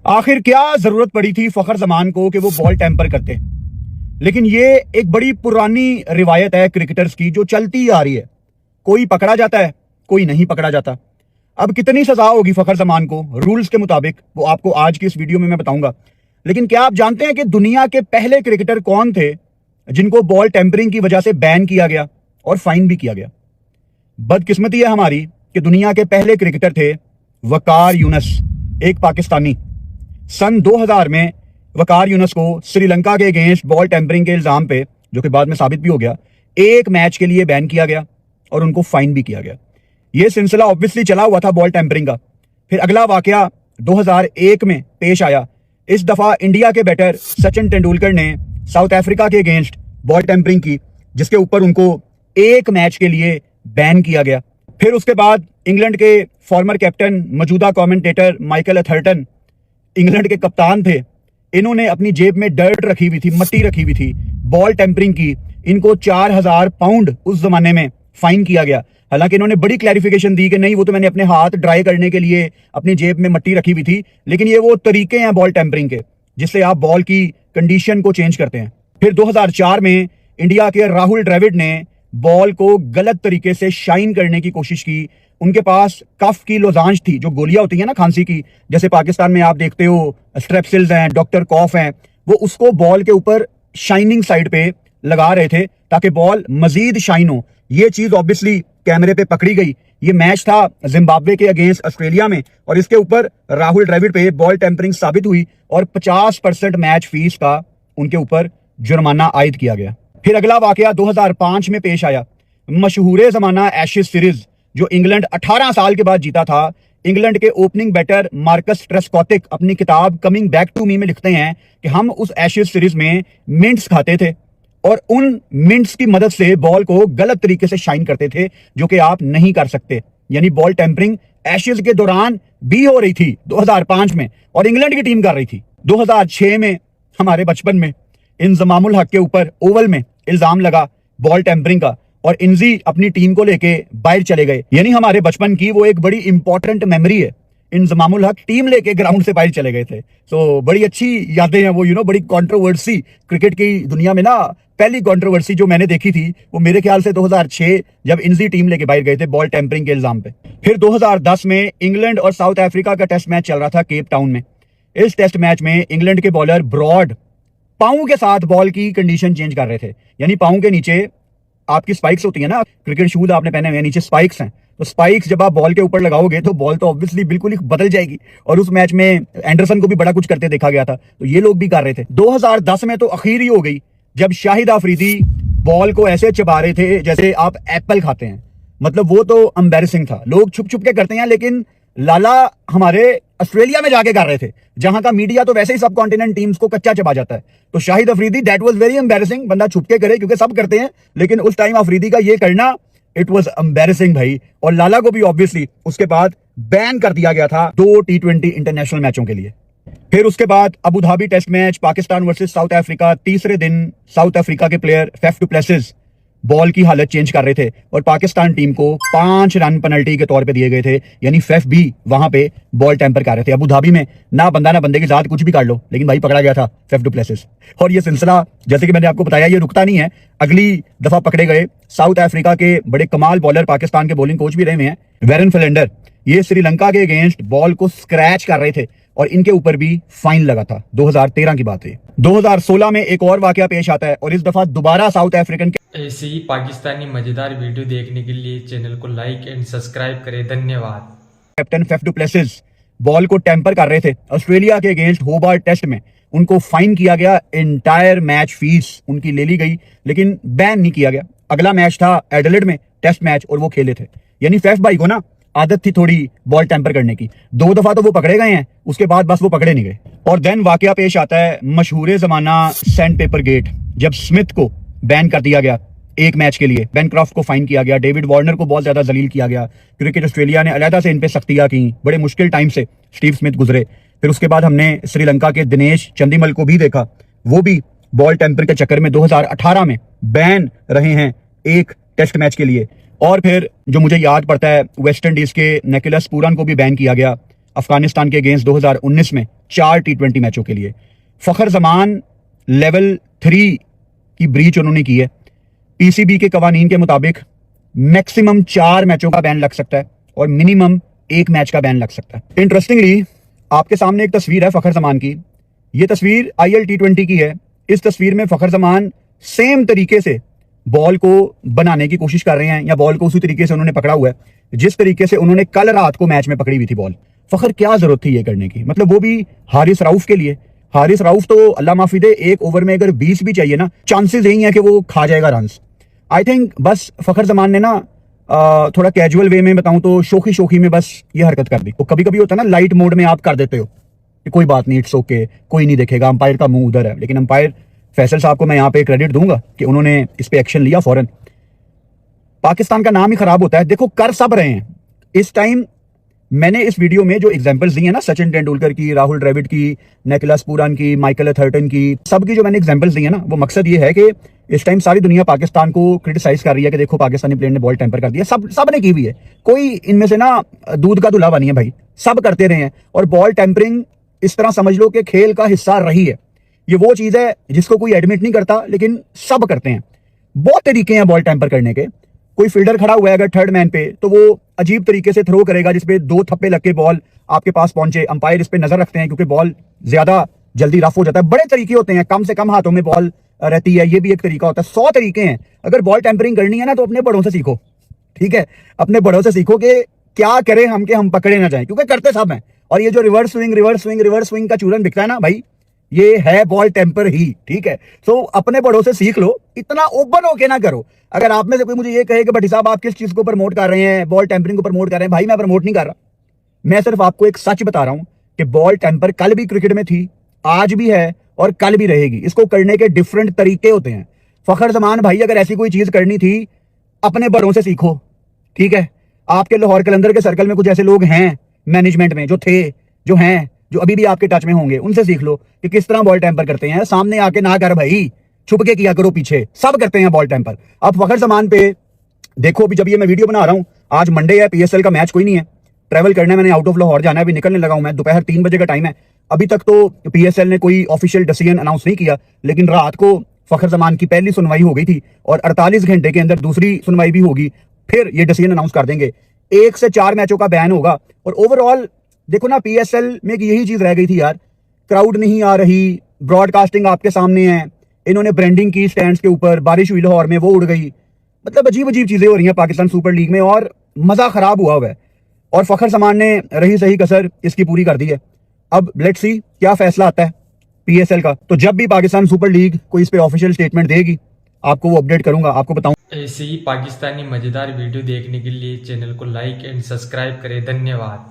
आखिर क्या जरूरत पड़ी थी फखर जमान को कि वो बॉल टेम्पर करते। लेकिन ये एक बड़ी पुरानी रिवायत है क्रिकेटर्स की जो चलती आ रही है। कोई पकड़ा जाता है, कोई नहीं पकड़ा जाता। अब कितनी सजा होगी फखर जमान को रूल्स के मुताबिक, वो आपको आज की इस वीडियो में मैं बताऊंगा। लेकिन क्या आप जानते हैं कि दुनिया के पहले क्रिकेटर कौन थे जिनको बॉल टेम्परिंग की वजह से बैन किया गया और फाइन भी किया गया? बदकिस्मती है हमारी कि दुनिया के पहले क्रिकेटर थे वकार यूनुस, एक पाकिस्तानी। सन 2000 में वकार यूनुस को श्रीलंका के अगेंस्ट बॉल टेम्परिंग के इल्जाम पे, जो कि बाद में साबित भी हो गया, एक मैच के लिए बैन किया गया और उनको फाइन भी किया गया। यह सिलसिला ऑब्वियसली चला हुआ था बॉल टेम्परिंग का। फिर अगला वाकया 2001 में पेश आया। इस दफा इंडिया के बैटर सचिन तेंदुलकर ने साउथ अफ्रीका के अगेंस्ट बॉल टेम्परिंग की, जिसके ऊपर उनको एक मैच के लिए बैन किया गया। फिर उसके बाद इंग्लैंड के फॉर्मर कैप्टन, मौजूदा कमेंटेटर माइकल एथर्टन, इंग्लैंड के कप्तान थे, इन्होंने अपनी जेब में डर्ट रखी हुई थी, मट्टी रखी हुई थी बॉल टेम्परिंग की। इनको 4000 पाउंड उस जमाने में फाइन किया गया। हालांकि इन्होंने बड़ी क्लैरिफिकेशन दी कि नहीं, वो तो मैंने अपने हाथ ड्राई करने के लिए अपनी जेब में मट्टी रखी हुई थी, लेकिन ये वो तरीके हैं बॉल टेम्परिंग के जिससे आप बॉल की कंडीशन को चेंज करते हैं। फिर 2004 में इंडिया के राहुल द्रविड़ ने बॉल को गलत तरीके से शाइन करने की कोशिश की। उनके पास कफ की लोजांश थी, जो गोलियां होती है ना खांसी की, जैसे पाकिस्तान में आप देखते हो स्ट्रेप्सिल्स हैं, डॉक्टर कॉफ हैं, वो उसको बॉल के ऊपर शाइनिंग साइड पे लगा रहे थे ताकि बॉल मजीद शाइन हो। ये चीज ऑब्वियसली कैमरे पे पकड़ी गई। ये मैच था जिम्बाब्वे के अगेंस्ट ऑस्ट्रेलिया में और इसके ऊपर राहुल द्रविड़ पे बॉल टेम्परिंग साबित हुई और 50% मैच फीस का उनके ऊपर जुर्माना आयद किया गया। फिर अगला वाकया 2005 में पेश आया। मशहूर जमाना एशेज सीरीज जो इंग्लैंड 18 साल के बाद जीता था। इंग्लैंड के ओपनिंग बैटर मार्कस ट्रेस्कॉटिक अपनी किताब कमिंग बैक टू मी में लिखते हैं कि हम उस एशेज सीरीज में मिंट्स खाते थे और उन मिंट्स की मदद से बॉल को गलत तरीके से शाइन करते थे, जो कि आप नहीं कर सकते। यानी बॉल टेम्परिंग एशेज के दौरान भी हो रही थी 2005 में और इंग्लैंड की टीम कर रही थी। 2006 में हमारे बचपन में इंजमाम उल हक के ऊपर ओवल में इल्जाम लगा बॉल टेम्परिंग का और इंजी अपनी टीम को लेके बाहर चले गए। यानी हमारे बचपन की वो एक बड़ी इंपॉर्टेंट मेमोरी है। इंजमाम उल हक टीम लेके ग्राउंड से बाहर चले गए थे। तो बड़ी अच्छी यादें हैं वो। बड़ी कंट्रोवर्सी क्रिकेट की दुनिया में ना, पहली कंट्रोवर्सी जो मैंने देखी थी वो मेरे ख्याल से 2006 जब इंजी टीम लेके बाहर गए थे बॉल टेम्परिंग के इल्जाम पे। फिर 2010 में इंग्लैंड और साउथ अफ्रीका का टेस्ट मैच चल रहा था केप टाउन में। इस टेस्ट मैच में इंग्लैंड के बॉलर ब्रॉड पांव के साथ बॉल की कंडीशन चेंज कर रहे थे। यानी पांव के नीचे आपकी स्पाइक्स होती है ना, क्रिकेट शूज आपने पहने हुए, नीचे स्पाइक्स हैं, तो स्पाइक्स जब आप बॉल के ऊपर लगाओगे तो बॉल तो ऑब्वियसली बिल्कुल ही बदल जाएगी। और उस मैच में एंडरसन को भी बड़ा कुछ करते देखा गया था, तो ये लोग भी कर रहे थे। 2010 में तो अखीर ही हो गई जब शाहिद अफरीदी बॉल को ऐसे चबा रहे थे जैसे आप एप्पल खाते हैं। मतलब वो तो एम्बैरेसिंग था। लोग छुप छुप के करते हैं, लेकिन लाला हमारे ऑस्ट्रेलिया में जाके कर रहे थे, जहां का मीडिया तो वैसे ही सब कॉन्टिनेंट टीम्स को कच्चा चबा जाता है। तो Shahid Afridi, that was very embarrassing. बंदा छुप के करे क्योंकि सब करते हैं, लेकिन उस टाइम अफरीदी का ये करना, इट वाज एम्बैरेसिंग भाई। और लाला को भी ऑब्वियसली उसके बाद बैन कर दिया गया था 2 T20 इंटरनेशनल मैचों के लिए। फिर उसके बाद Abu Dhabi test match Pakistan versus South Africa. तीसरे दिन साउथ अफ्रीका के player Faf du Plessis ball की हालत चेंज कर रहे थे और पाकिस्तान टीम को 5 रन पेनल्टी के तौर पे दिए गए थे। यानी फैफ भी वहां पे बॉल टेम्पर कर रहे थे। अबू धाबी में ना बंदा ना बंदे की जात, कुछ भी कर लो, लेकिन भाई पकड़ा गया था फैफ डू प्लेसिस। और ये सिलसिला जैसे कि मैंने आपको बताया ये रुकता नहीं है। अगली दफा पकड़े गए साउथ अफ्रीका के बड़े कमाल बॉलर, पाकिस्तान के बॉलिंग कोच भी रहे हुए हैं, वेरन फिलेंडर। ये श्रीलंका के अगेंस्ट बॉल को स्क्रैच कर रहे थे और इनके ऊपर भी फाइन लगा था। 2013 की बात है। 2016 में एक और वाकया पेश आता है और इस दफा दोबारा साउथ अफ्रीकन ऐसे ही पाकिस्तानी मजेदार वीडियो देखने के लिए चैनल को लाइक एंड सब्सक्राइब करें। धन्यवाद। Captain Faf du Plessis ball को टेम्पर कर रहे थे ऑस्ट्रेलिया के अगेंस्ट होबार्ट टेस्ट में। उनको फाइन किया गया, एंटायर मैच फीस उनकी ले ली गई, लेकिन बैन नहीं किया गया। अगला मैच था एडिलेड में टेस्ट मैच और वो खेले थे। यानी फैफ भाई को ना आदत थी थोड़ी बॉल टेम्पर करने की। 2 दफा तो वो पकड़े गए हैं, उसके बाद बस वो पकड़े नहीं गए। और देन वाकया पेश आता है मशहूर जमाना सैंड पेपर गेट, जब स्मिथ को बैन कर दिया गया एक मैच के लिए। बेनक्रॉफ्ट को फाइन किया गया, डेविड वार्नर को बहुत ज्यादा जलील किया गया। क्रिकेट ऑस्ट्रेलिया ने अलहदा से इन पे सख्तियां की। बड़े मुश्किल टाइम से स्टीव स्मिथ गुजरे। फिर उसके बाद हमने श्रीलंका के दिनेश चंदीमल को भी देखा, वो भी बॉल टेम्पर के चक्कर में 2018 में बैन रहे हैं एक टेस्ट मैच के लिए। और फिर जो मुझे याद पड़ता है वेस्ट इंडीज के निकोलस पूरन को भी बैन किया गया। अफगानिस्तान के अगेंस्ट 2019 में 4 T20 मैचों के लिए। फखर जमान लेवल 3 की ब्रीच उन्होंने की है। पीसीबी के कवानीन के मुताबिक मैक्सिमम 4 मैचों का बैन लग सकता है और मिनिमम 1 मैच का बैन लग सकता है। इंटरेस्टिंगली आपके सामने एक तस्वीर है फखर जमान की। यह तस्वीर IL T20 की है। इस तस्वीर में फखर जमान सेम तरीके से बॉल को बनाने की कोशिश कर रहे हैं, या बॉल को उसी तरीके से उन्होंने पकड़ा हुआ है जिस तरीके से उन्होंने कल रात को मैच में पकड़ी हुई थी बॉल। फखर क्या जरूरत थी ये करने की, मतलब वो भी हारिस रऊफ के लिए। हारिस रऊफ तो अल्लाह माफी दे, एक ओवर में अगर 20 भी चाहिए ना, चांसेस यही है कि वो खा जाएगा रन्स। आई थिंक बस फखर जमान ने ना थोड़ा कैजुअल वे में बताऊं तो शोखी शोखी में बस ये हरकत कर दी। तो कभी कभी होता है ना, लाइट मोड में आप कर देते हो कि कोई बात नहीं, इट्स ओके, कोई नहीं देखेगा, अंपायर का मुंह उधर है। लेकिन अंपायर फैसल साहब को मैं यहाँ पे क्रेडिट दूंगा कि उन्होंने इस पे एक्शन लिया फौरन। पाकिस्तान का नाम ही खराब होता है। देखो कर सब रहे हैं इस टाइम। मैंने इस वीडियो में जो एग्जांपल्स दी है ना, सचिन तेंदुलकर की, राहुल द्रविड़ की, निकोलस पूरन की, माइकल अथर्टन की, सबकी जो मैंने एग्जांपल्स दी है ना, वो मकसद ये है कि इस टाइम सारी दुनिया पाकिस्तान को क्रिटिसाइज कर रही है कि देखो पाकिस्तानी प्लेयर ने बॉल टेम्पर कर दिया। सब ने की हुई है, कोई इनमें से ना दूध का दुल्हा बनी है भाई, सब करते रहे हैं। और बॉल टेम्परिंग इस तरह समझ लो कि खेल का हिस्सा रही है। ये वो चीज है जिसको कोई एडमिट नहीं करता, लेकिन सब करते हैं। बहुत तरीके हैं बॉल टेम्पर करने के। कोई फील्डर खड़ा हुआ है अगर थर्ड मैन पे, तो वो अजीब तरीके से थ्रो करेगा जिसपे 2 थप्पे लग के बॉल आपके पास पहुंचे। अंपायर इस पे नजर रखते हैं क्योंकि बॉल ज्यादा जल्दी रफ हो जाता है। बड़े तरीके होते हैं, कम से कम हाथों में बॉल रहती है, ये भी एक तरीका होता है। 100 तरीके हैं। अगर बॉल टेम्परिंग करनी है ना, तो अपने बड़ों से सीखो, ठीक है? अपने बड़ों से सीखो कि क्या करें हम कि हम पकड़े ना जाए, क्योंकि करते सब हैं। और ये जो रिवर्स स्विंग का चूरन बिकता है ना भाई, ये है बॉल टेम्पर ही, ठीक है? सो अपने बड़ों से सीख लो, इतना ओपन होके ना करो। अगर आप में से कोई मुझे ये कहे कि भट्टी साहब आप किस चीज को प्रमोट कर रहे हैं, बॉल टेम्परिंग को प्रमोट कर रहे हैं, भाई मैं प्रमोट नहीं कर रहा। मैं सिर्फ आपको एक सच बता रहा हूं कि बॉल टेम्पर कल भी क्रिकेट में थी, आज भी है और कल भी रहेगी। इसको करने के डिफरेंट तरीके होते हैं। फखर जमान भाई, अगर ऐसी कोई चीज करनी थी, अपने बड़ों से सीखो, ठीक है? आपके लाहौर कलंदर के सर्कल में कुछ ऐसे लोग हैं मैनेजमेंट में, जो थे, जो हैं, जो अभी भी आपके टच में होंगे, उनसे सीख लो कि किस तरह बॉल टेम्पर करते हैं। सामने आके ना कर भाई, छुप के किया करो, पीछे सब करते हैं बॉल टेम्पर। अब फखर जमान पे देखो, अभी जब ये मैं वीडियो बना रहा हूं, आज मंडे है, PSL का मैच कोई नहीं है, ट्रैवल करना है, मैंने आउट ऑफ लाहौर जाना है, अभी निकलने लगा हूं मैं। दोपहर 3 बजे का टाइम है। अभी तक तो PSL ने कोई ऑफिशियल डिसीजन अनाउंस नहीं किया, लेकिन रात को फखर जमान की पहली सुनवाई हो गई थी और 48 घंटे के अंदर दूसरी सुनवाई भी होगी, फिर ये डिसीजन अनाउंस कर देंगे। 1 से 4 मैचों का बैन होगा। और ओवरऑल देखो ना, PSL में यही चीज रह गई थी यार, क्राउड नहीं आ रही, ब्रॉडकास्टिंग आपके सामने है, इन्होंने ब्रांडिंग की स्टैंड्स के ऊपर, बारिश हुई लाहौर में, वो उड़ गई। मतलब अजीब अजीब चीजें हो रही हैं पाकिस्तान सुपर लीग में और मजा खराब हुआ है। और फखर जमान ने रही सही कसर इसकी पूरी कर दी है। अब लेट्स सी क्या फैसला आता है PSL का। तो जब भी पाकिस्तान सुपर लीग कोई इस पे ऑफिशियल स्टेटमेंट देगी, आपको वो अपडेट करूंगा, आपको बताऊं। ऐसे ही पाकिस्तानी मजेदार वीडियो देखने के लिए चैनल को लाइक एंड सब्सक्राइब करें। धन्यवाद।